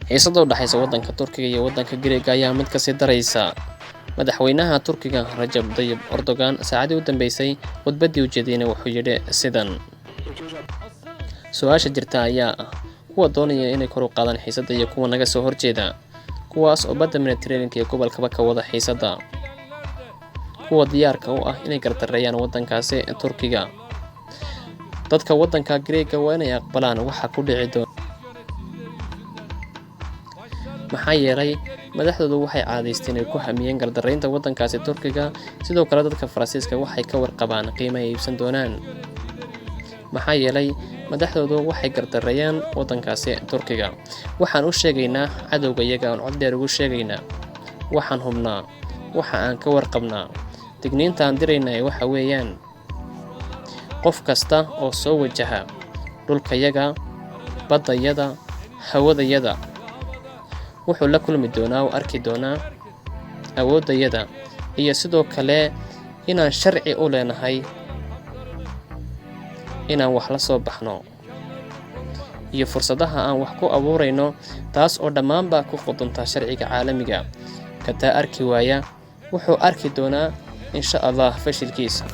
xiisada u dhaxaysa waddanka Turkiga iyo waddanka Greek ayaa mid ka sii daraysa. Madaxweynaha Turkiga Rajab Tayyip Erdogan saacadii u dambeysay khudbadii u jeediyay wuxuu yidhi sidan: Su'aasha jirta ayaa ah kuwa doonaya inay kor u qaadaan xiisada iyo kuwa naga soo horjeeda, kuwaas oo badda Mediterranean iyo gobolkaba ka wada xiisada, kuwa diyaarka u ah inay gardareeyaan waddankaasi Turkiga. Dadka waddanka Greek waa inay aqbalaan waxa ku dhici doona, maxaa yeelay madaxdoodu waxay caadaysteen inay ku hamiyeen gardareynta waddankaasi Turkiga. Sidoo kale dadka Faransiiska waxay ka warqabaan qiimaha ay iibsan doonaan, maxaa yeelay madaxdoodu waxay gardareeyaan waddankaasi Turkiga. Waxaan u sheegaynaa cadowga iyaga aan cod dheer ugu sheegaynaa, waxaan hubnaa, waxa aan ka warqabnaa. Digniinta aan diraynaa waxa weeyaan qof kasta oo soo wajaha dhulkayaga, baddayada, hawadayada wuxuu la kulmi doonaa oo arki doonaa awoodayada iyo sidoo kale inaan sharci u leenahay inaan wax la soo baxno iyo fursadaha aan wax ku abuurayno, taas oo dhammaanba ku qudunta sharciga caalamiga. Kataa arki waaya wuxuu arki doonaa insha Allah fashilkiisa.